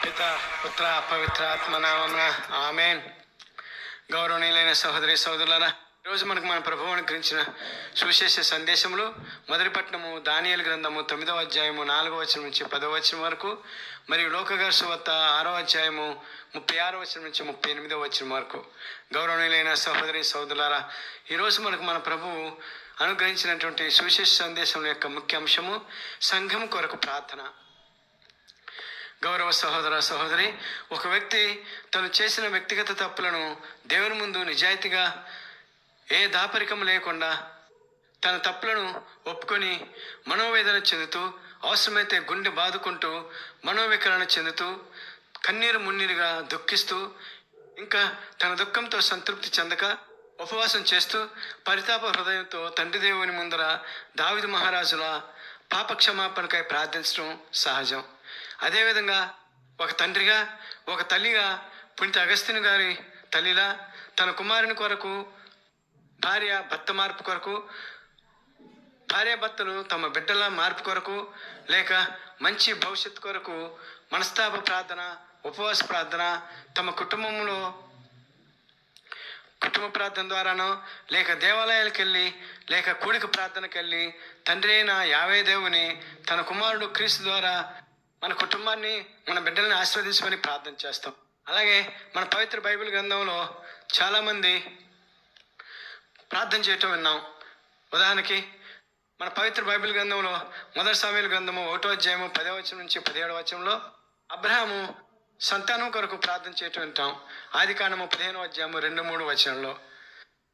పిత పుత్ర పవిత్ర ఆత్మ నామమున ఆమేన్. గౌరవనీయులైన సహోదరి సహోదరులారా, ఈరోజు మనకు మన ప్రభువు అనుగ్రహించిన సువిశేష సందేశంలో మొదటి పట్టణము దానియేలు గ్రంథము 9వ అధ్యాయము 4వ వచనం నుంచి 10వ వచనం వరకు, మరియు లోకగారి సువార్త 6వ అధ్యాయము 36వ వచనం నుంచి 38వ వచనం వరకు. గౌరవనీయులైన సహోదరి సహోదరులారా, ఈరోజు మనకు మన ప్రభువు అనుగ్రహించినటువంటి సువిశేష సందేశం యొక్క ముఖ్య అంశము సంఘం కొరకు ప్రార్థన. గౌరవ సహోదర సహోదరి, ఒక వ్యక్తి తను చేసిన వ్యక్తిగత తప్పులను దేవుని ముందు నిజాయితీగా ఏ దాపరికం లేకుండా తన తప్పులను ఒప్పుకొని మనోవేదన చెందుతూ, అవసరమైతే గుండె బాదుకుంటూ మనోవికరణ చెందుతూ కన్నీరు మున్నీరుగా దుఃఖిస్తూ, ఇంకా తన దుఃఖంతో సంతృప్తి చెందక ఉపవాసం చేస్తూ పరితాప హృదయంతో తండ్రి దేవుని ముందర దావీదు మహారాజుల పాప క్షమాపణకై ప్రార్థించడం సహజం. అదేవిధంగా ఒక తండ్రిగా, ఒక తల్లిగా, పునీత అగస్తిని గారి తల్లిలా తన కుమారుని కొరకు, భర్త మార్పు కొరకు, భార్యాభర్తలు తమ బిడ్డల మార్పు కొరకు, లేక మంచి భవిష్యత్తు కొరకు మనస్తాప ప్రార్థన, ఉపవాస ప్రార్థన, తమ కుటుంబంలో కుటుంబ ప్రార్థన ద్వారానో, లేక దేవాలయాలకు వెళ్ళి, లేక కూడిక ప్రార్థనకు వెళ్ళి తండ్రి అయిన యావే దేవుని తన కుమారుడు క్రీస్తు ద్వారా మన కుటుంబాన్ని, మన బిడ్డల్ని ఆశీర్వదించమని ప్రార్థన చేస్తాం. అలాగే మన పవిత్ర బైబిల్ గ్రంథంలో చాలామంది ప్రార్థన చేయటం విన్నాం. ఉదాహరణకి మన పవిత్ర బైబిల్ గ్రంథంలో మొదటి సమూయేలు గ్రంథము 1వ అధ్యాయము 10వ వచనం నుంచి 17వ వచనంలో అబ్రహాము సంతానం కొరకు ప్రార్థన చేయటం వింటాం. ఆదికాండము 15వ అధ్యాయము 2-3 వచనంలో.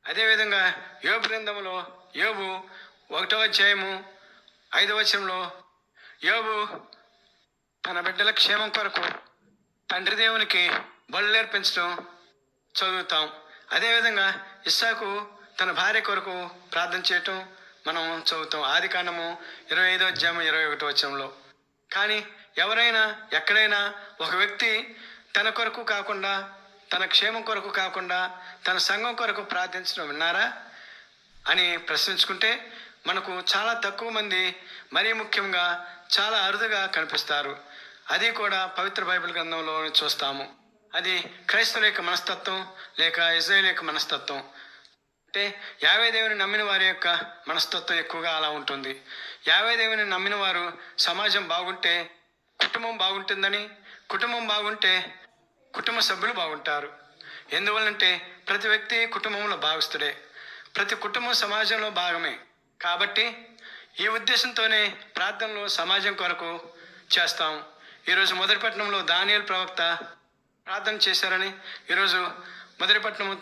అదేవిధంగా యోబు గ్రంథంలో యోబు 1వ అధ్యాయము 5వ వచనంలో యోబు తన బిడ్డల క్షేమం కొరకు తండ్రి దేవునికి బలులు అర్పించడం చదువుతాం. అదేవిధంగా ఇస్సాకు తన భార్య కొరకు ప్రార్థన చేయటం మనం చదువుతాం. ఆదికాండము 25వ అధ్యాయం 21వ వచనంలో. కానీ ఎవరైనా ఎక్కడైనా ఒక వ్యక్తి తన కొరకు కాకుండా, తన క్షేమం కొరకు కాకుండా తన సంఘం కొరకు ప్రార్థించడం విన్నారా అని ప్రశ్నించుకుంటే మనకు చాలా తక్కువ మంది, మరీ ముఖ్యంగా చాలా అరుదుగా కనిపిస్తారు. అది కూడా పవిత్ర బైబిల్ గ్రంథంలో చూస్తాము. అది క్రైస్తవుల యొక్క మనస్తత్వం, లేక ఇజ్రాయేల్ యొక్క మనస్తత్వం. అంటే యావే దేవుని నమ్మిన వారి యొక్క మనస్తత్వం ఎక్కువగా అలా ఉంటుంది. యావే దేవుని నమ్మిన వారు సమాజం బాగుంటే కుటుంబం బాగుంటుందని, కుటుంబం బాగుంటే కుటుంబ సభ్యులు బాగుంటారు. ఎందువల్లంటే ప్రతి వ్యక్తి కుటుంబంలో భాగస్తుడే, ప్రతి కుటుంబం సమాజంలో భాగమే. కాబట్టి ఈ ఉద్దేశంతోనే ప్రార్థనలు సమాజం కొరకు చేస్తాం. ఈరోజు మొదటి పట్టణంలో దానియేలు ప్రవక్త ప్రార్థన చేశారని ఈరోజు మొదటి పట్టణము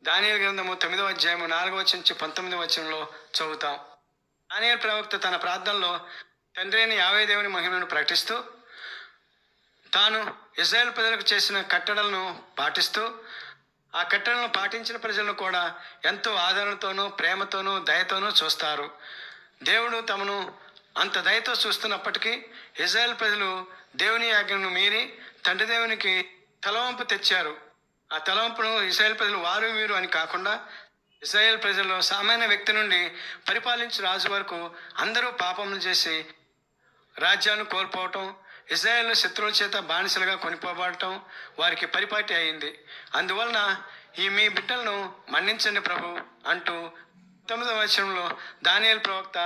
దానియేలు గ్రంథము 9వ అధ్యాయము 4వ వచనం నుంచి 19వ వచనంలో చదువుతాం. దానియేలు ప్రవక్త తన ప్రార్థనలో తండ్రి అయిన యావే దేవుని మహిమను ప్రకటిస్తూ, తాను ఇజ్రాయేల్ ప్రజలకు చేసిన కట్టడలను పాటిస్తూ, ఆ కట్టడలను పాటించిన ప్రజలను కూడా ఎంతో ఆదరణతోనూ, ప్రేమతోనూ, దయతోనూ చూస్తారు. దేవుడు తమను అంత దయతో చూస్తున్నప్పటికీ ఇజ్రాయేల్ ప్రజలు దేవుని ఆజ్ఞను మీరి తండ్రి దేవునికి తలవంపు తెచ్చారు. ఆ తలవంపును ఇజ్రాయేల్ ప్రజలు వారు వీరు అని కాకుండా, ఇజ్రాయేల్ ప్రజల్లో సామాన్య వ్యక్తి నుండి పరిపాలించే రాజు వరకు అందరూ పాపములు చేసి రాజ్యాన్ని కోల్పోవటం, ఇజ్రాయేల్ శత్రువుల చేత బానిసలుగా కొనిపోబడటం వారికి పరిపాటి అయింది. అందువలన ఈ మీ బిడ్డలను మన్నించండి ప్రభు అంటూ 9వ వచనంలో దానియేలు ప్రవక్త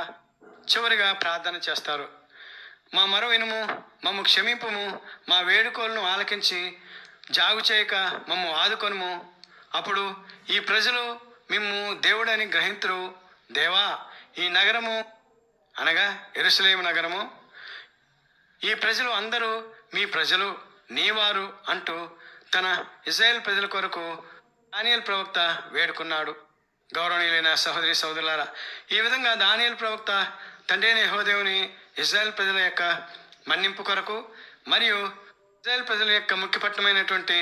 చివరిగా ప్రార్థన చేస్తారు. మా మొర వినుము, మమ్ము క్షమింపుము, మా వేడుకోలను ఆలకించి జాగు చేయక మమ్ము ఆదుకొనుము. అప్పుడు ఈ ప్రజలు మిమ్ము దేవుడని గ్రహింతురు. దేవా, ఈ నగరము అనగా యెరూషలేము నగరము, ఈ ప్రజలు అందరూ మీ ప్రజలు, నీవారు అంటూ తన ఇజ్రాయేల్ ప్రజల కొరకు దానియేలు ప్రవక్త వేడుకున్నాడు. గౌరవనీయులైన సహోదరి సహోదరులారా, ఈ విధంగా దానియేలు ప్రవక్త తండ్రి అయిన యెహోవా దేవుని ఇజ్రాయేల్ ప్రజల యొక్క మన్నింపు కొరకు, మరియు ఇజ్రాయేల్ ప్రజల యొక్క ముఖ్య పట్టణమైనటువంటి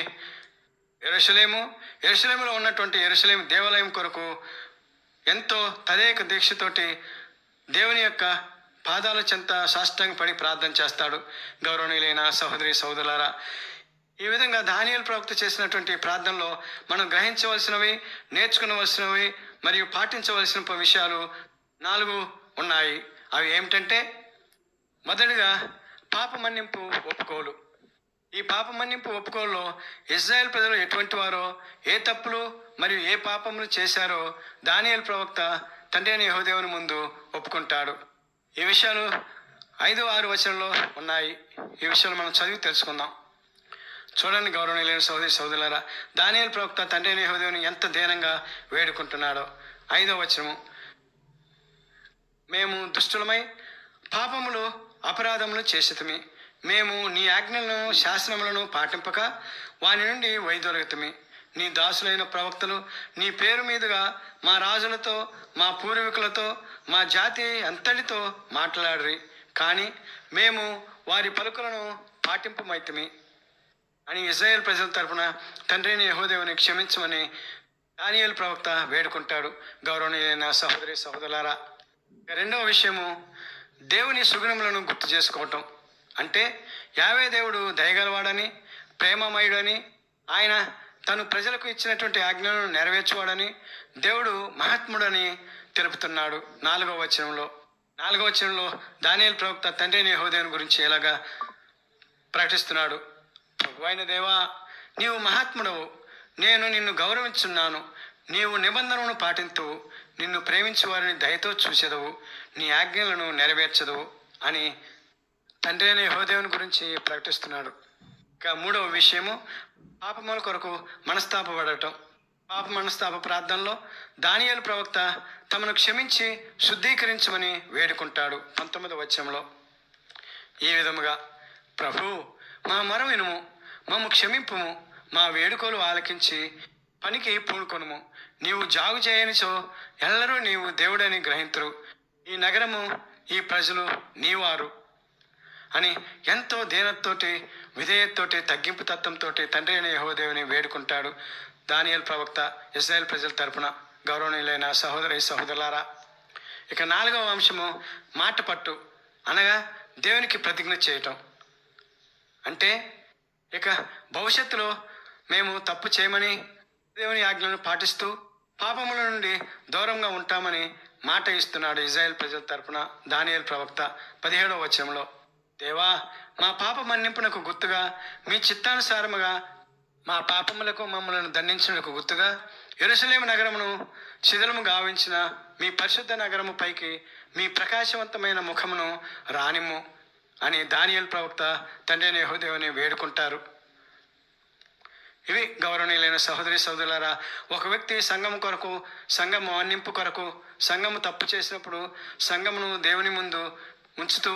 యెరూషలేములో ఉన్నటువంటి యెరూషలేము దేవాలయం కొరకు ఎంతో తదేక దీక్షతోటి దేవుని యొక్క పాదాల చెంత సాష్టాంగపడి ప్రార్థన చేస్తాడు. గౌరవనీయులైన సహోదరి సహోదరులారా, ఈ విధంగా దానియేలు ప్రవక్త చేసినటువంటి ప్రార్థనలో మనం గ్రహించవలసినవి, నేర్చుకునవలసినవి మరియు పాటించవలసిన విషయాలు 4 ఉన్నాయి. అవి ఏమిటంటే, మొదటిగా పాప మన్నింపు ఒప్పుకోలు. ఈ పాప మన్నింపు ఒప్పుకోల్లో ఇశ్రాయేల్ ప్రజలు ఎటువంటి వారో, ఏ తప్పులు మరియు ఏ పాపములు చేశారో దానియేలు ప్రవక్త తండ్రి అయిన యెహోవాదేవుని ముందు ఒప్పుకుంటాడు. ఈ విషయాలు 5-6 వచనంలో ఉన్నాయి. ఈ విషయాలు మనం చదివి తెలుసుకుందాం. చూడండి గౌరవనీయులైన సహోదరి సహోదరులారా, దానియేలు ప్రవక్త తండ్రి అయిన యెహోవాదేవుని ఎంత దీనంగా వేడుకుంటున్నాడో. 5వ వచనము, మేము దుష్టులమై పాపములు అపరాధములు చేసితిమి. మేము నీ ఆజ్ఞలను శాసనములను పాటింపక వాని నుండి వైదొలగతిమి. నీ దాసులైన ప్రవక్తలు నీ పేరు మీదుగా మా రాజులతో, మా పూర్వీకులతో, మా జాతి అంతటితో మాట్లాడరి. కానీ మేము వారి పలుకులను పాటింపమైతిమి అని ఇశ్రాయేల్ ప్రజల తరపున తండ్రి అయిన యెహోవాదేవుని క్షమించమని దానియేలు ప్రవక్త వేడుకుంటాడు. గౌరవనీయులైన సహోదరి సహోదరులారా, రెండవ విషయము దేవుని సుగుణములను గుర్తు చేసుకోవటం. అంటే యావే దేవుడు దయగలవాడని, ప్రేమమయుడని, ఆయన తను ప్రజలకు ఇచ్చినటువంటి ఆజ్ఞలను నెరవేర్చువాడని, దేవుడు మహాత్ముడని తెలుపుతున్నాడు. 4వ వచనంలో దానియేలు ప్రవక్త తండ్రి అయిన యెహోవాదేవుని గురించి ఎలాగా ప్రకటిస్తున్నాడు. ప్రభువైన దేవా, నీవు మహాత్ముడవు, నేను నిన్ను గౌరవించున్నాను. నీవు నిబంధనను పాటింతువు, నిన్ను ప్రేమించు వారిని దయతో చూసేదవు, నీ ఆజ్ఞలను నెరవేర్చదవు అని తండ్రి అయిన యెహోవాదేవుని గురించి ప్రకటిస్తున్నాడు. ఇక 3వ విషయము పాపముల కొరకు మనస్తాపపడటం. పాప మనస్తాప ప్రార్థనలో దానియేలు ప్రవక్త తమను క్షమించి శుద్ధీకరించమని వేడుకుంటాడు. 19వ వచనంలో ఈ విధముగా, ప్రభు మా మొర వినుము, మమ్ము క్షమింపుము, మా వేడుకలు ఆలకించి పనికి పూనుకొనుము. నీవు జాగు చేయనిచో ఎల్లరూ నీవు దేవుడని గ్రహింతురు. ఈ నగరము, ఈ ప్రజలు నీవారు అని ఎంతో దీనతతోటి, విధేయతతోటి, తగ్గింపు తత్వంతో తండ్రి అయిన యెహోవాదేవుని వేడుకుంటాడు దానియేలు ప్రవక్త ఇశ్రాయేల్ ప్రజల తరపున. గౌరవనీయులైన సహోదరి సహోదరులారా, ఇక 4వ అంశము మాట పట్టు, అనగా దేవునికి ప్రతిజ్ఞ చేయటం. అంటే ఇక భవిష్యత్తులో మేము తప్పు చేయమని, దేవుని ఆజ్ఞలను పాటిస్తూ పాపముల నుండి దూరంగా ఉంటామని మాట ఇస్తున్నాడు ఇశ్రాయేల్ ప్రజల తరపున దానియేలు ప్రవక్త. 17వ వచనంలో, దేవా మా పాప మన్నింపునకు గుర్తుగా, మీ చిత్తానుసారముగా మా పాపములకు మమ్మలను దండించుటకు గుర్తుగా యెరూషలేము నగరమును శిథిలము గావించిన మీ పరిశుద్ధ నగరము పైకి మీ ప్రకాశవంతమైన ముఖమును రానిమ్ము అని దానియేలు ప్రవక్త తండ్రి అయిన యెహోవాదేవుని వేడుకుంటారు. ఇవి గౌరవనీయులైన సహోదరి సహోదరులారా, ఒక వ్యక్తి సంఘము కొరకు, సంఘము మన్నింపు కొరకు, సంఘము తప్పు చేసినప్పుడు సంఘమును దేవుని ముందు ఉంచుతూ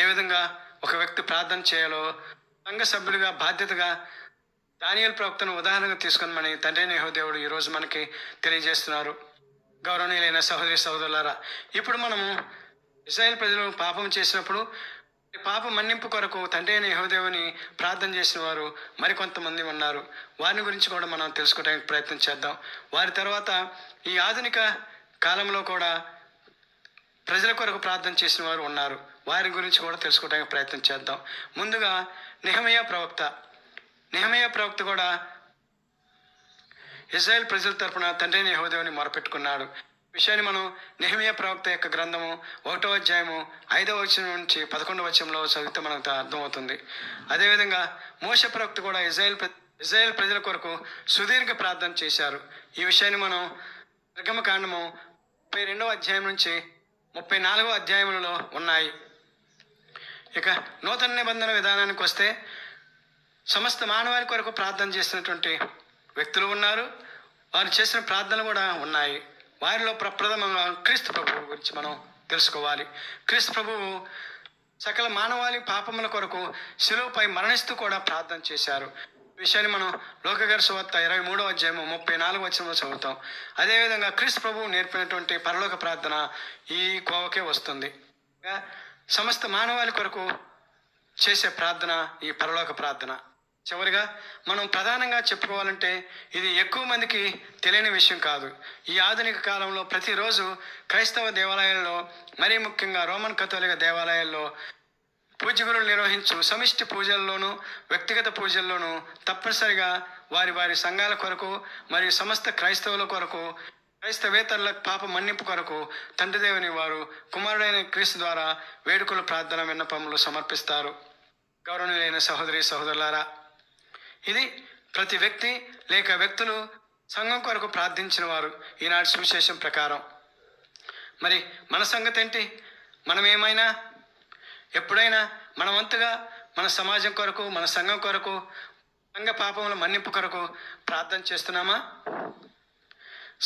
ఏ విధంగా ఒక వ్యక్తి ప్రార్థన చేయాలో సంఘ సభ్యుడిగా బాధ్యతగా దానియేలు ప్రవక్తను ఉదాహరణగా తీసుకొని తండ్రి అయిన యెహోవాదేవుడు ఈరోజు మనకి తెలియజేస్తున్నారు. గౌరవనీయులైన సహోదరి సహోదరులారా, ఇప్పుడు మనము ఇశ్రాయేల్ ప్రజలు పాపం చేసినప్పుడు పాప మన్నింపు కొరకు తండ్రి అయిన యెహోవాదేవుని ప్రార్థన చేసిన వారు మరికొంతమంది ఉన్నారు. వారిని గురించి కూడా మనం తెలుసుకోవడానికి ప్రయత్నం చేద్దాం. వారి తర్వాత ఈ ఆధునిక కాలంలో కూడా ప్రజల కొరకు ప్రార్థన చేసిన వారు ఉన్నారు. వారి గురించి కూడా తెలుసుకోవడానికి ప్రయత్నం చేద్దాం. ముందుగా నెహెమీయా ప్రవక్త కూడా ఇశ్రాయేల్ ప్రజల తరపున తండ్రి అయిన యెహోవాదేవుని మొరపెట్టుకున్నాడు. విషయాన్ని మనం నెహెమీయా ప్రవక్త యొక్క గ్రంథము 1వ అధ్యాయము 5వ వచనం నుంచి 11వ వచనంలో చదివితే మనకు అర్థమవుతుంది. అదేవిధంగా మోషే ప్రవక్త కూడా ఇశ్రాయేల్ ప్రజల కొరకు సుదీర్ఘ ప్రార్థన చేశారు. ఈ విషయాన్ని మనం నిర్గమకాండము 32వ అధ్యాయం నుంచి 34వ అధ్యాయములలో ఉన్నాయి. ఇక నూతన నిబంధన విధానానికి వస్తే సమస్త మానవాళి కొరకు ప్రార్థన చేసినటువంటి వ్యక్తులు ఉన్నారు. వారు చేసిన ప్రార్థనలు కూడా ఉన్నాయి. వారిలో ప్రప్రథమంగా క్రీస్తు ప్రభువు గురించి మనం తెలుసుకోవాలి. క్రీస్తు ప్రభువు సకల మానవాళి పాపముల కొరకు శిలువపై మరణిస్తూ కూడా ప్రార్థన చేశారు. ఈ విషయాన్ని మనం లోకగారి సువార్త 23వ అధ్యాయము 34వ వచనంలో చదువుతాం. అదేవిధంగా క్రీస్తు ప్రభువు నేర్పినటువంటి పరలోక ప్రార్థన ఈ కోవకే వస్తుంది. సమస్త మానవాళి కొరకు చేసే ప్రార్థన ఈ పరలోక ప్రార్థన. చివరిగా మనం ప్రధానంగా చెప్పుకోవాలంటే ఇది ఎక్కువ మందికి తెలియని విషయం కాదు. ఈ ఆధునిక కాలంలో ప్రతిరోజు క్రైస్తవ దేవాలయాల్లో, మరీ ముఖ్యంగా రోమన్ కథోలిక దేవాలయాల్లో పూజగురులు నిర్వహించు సమిష్టి పూజల్లోనూ వ్యక్తిగత పూజల్లోనూ తప్పనిసరిగా వారి వారి సంఘాల కొరకు మరియు సమస్త క్రైస్తవుల కొరకు, క్రైస్తవేతరుల పాప మన్నింపు కొరకు తండ్రి దేవుని వారు కుమారుడైన క్రీస్తు ద్వారా వేడుకలు, ప్రార్థన, విన్నపములు సమర్పిస్తారు. గౌరవనీయులైన సహోదరి సహోదరులారా, ఇది ప్రతి వ్యక్తి లేక వ్యక్తులు సంఘం కొరకు ప్రార్థించిన వారు ఈనాటి సువిశేషం ప్రకారం. మరి మన సంగతి ఏంటి? మనం ఏమైనా ఎప్పుడైనా మన వంతుగా మన సమాజం కొరకు, మన సంఘం కొరకు, సంఘ పాపముల మన్నింపు కొరకు ప్రార్థన చేస్తున్నామా?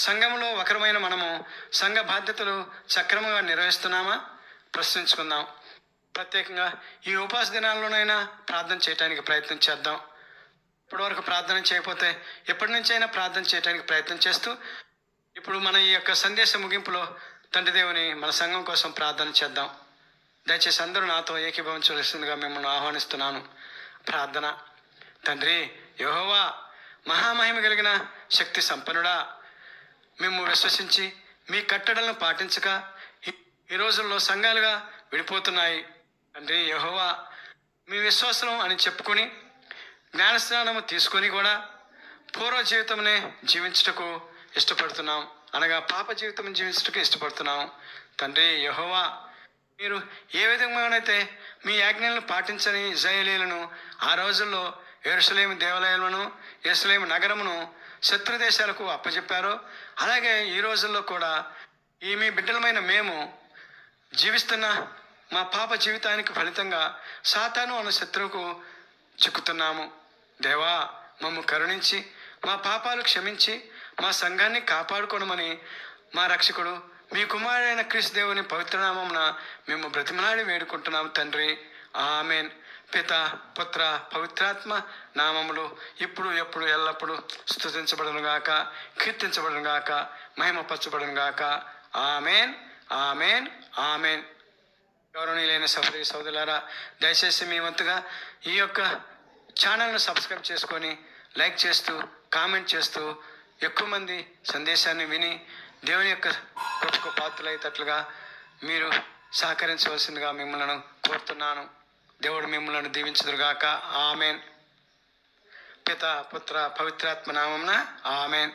సంఘంలో ఒకరమైన మనము సంఘ బాధ్యతలు సక్రమంగా నిర్వహిస్తున్నామా? ప్రశ్నించుకుందాం. ప్రత్యేకంగా ఈ ఉపాస దినాల్లోనైనా ప్రార్థన చేయడానికి ప్రయత్నం చేద్దాం. ఇప్పటివరకు ప్రార్థన చేయకపోతే ఎప్పటి నుంచైనా ప్రార్థన చేయడానికి ప్రయత్నం చేస్తూ ఇప్పుడు మన ఈ యొక్క సందేశ ముగింపులో తండ్రి దేవుని మన సంఘం కోసం ప్రార్థన చేద్దాం. దయచేసి అందరూ నాతో ఏకీభవించవలసిందిగా మిమ్మల్ని ఆహ్వానిస్తున్నాను. ప్రార్థన. తండ్రి యెహోవా, మహామహిమ కలిగిన శక్తి సంపన్నుడా, మేము విశ్వసించి మీ కట్టడలను పాటించక ఈ రోజుల్లో సంఘాలుగా విడిపోతున్నాయి. తండ్రి యెహోవా, మీ విశ్వాసం అని చెప్పుకొని జ్ఞానస్నానము తీసుకొని కూడా పూర్వ జీవితంనే జీవించుటకు ఇష్టపడుతున్నాం, అనగా పాప జీవితం జీవించుటకు ఇష్టపడుతున్నాం. తండ్రి యెహోవా, మీరు ఏ విధంగానైతే మీ ఆజ్ఞలను పాటించని ఇశ్రాయేలీయులను ఆ రోజుల్లో యెరూషలేము దేవాలయాలను, యెరూషలేము నగరమును శత్రు దేశాలకు అప్పచెప్పారో, అలాగే ఈ రోజుల్లో కూడా ఈ మీ బిడ్డలమైన మేము జీవిస్తున్న మా పాప జీవితానికి ఫలితంగా సాతాను అన్న శత్రువుకు చిక్కుతున్నాము. దేవా, మమ్ము కరుణించి మా పాపాలు క్షమించి మా సంఘాన్ని కాపాడుకోనమని మా రక్షకుడు మీ కుమారుడైన క్రీస్తు దేవుని పవిత్రనామమున మేము బ్రతిమలాడి వేడుకుంటున్నాము తండ్రి. ఆమెన్. పిత, పుత్ర, పవిత్రాత్మ నామములు ఇప్పుడు ఎప్పుడు ఎల్లప్పుడు స్తుతించబడును గాక, కీర్తించబడును గాక, మహిమపరచబడును గాక. Amen, amen, amen. గౌరవనీయులైన సహోదరి సహోదరులారా, దయచేసి మీ వంతుగా ఈ యొక్క ఛానల్ను సబ్స్క్రైబ్ చేసుకొని లైక్ చేస్తూ కామెంట్ చేస్తూ ఎక్కువ మంది సందేశాన్ని విని దేవుని యొక్క కృపకు పాత్రలయ్యేటట్లుగా మీరు సహకరించవలసిందిగా మిమ్మల్ని కోరుతున్నాను. దేవుడు మిమ్మల్ని దీవించుదురుగాక. ఆమెన్. పిత, పుత్ర, పవిత్రాత్మ నామమున ఆమెన్.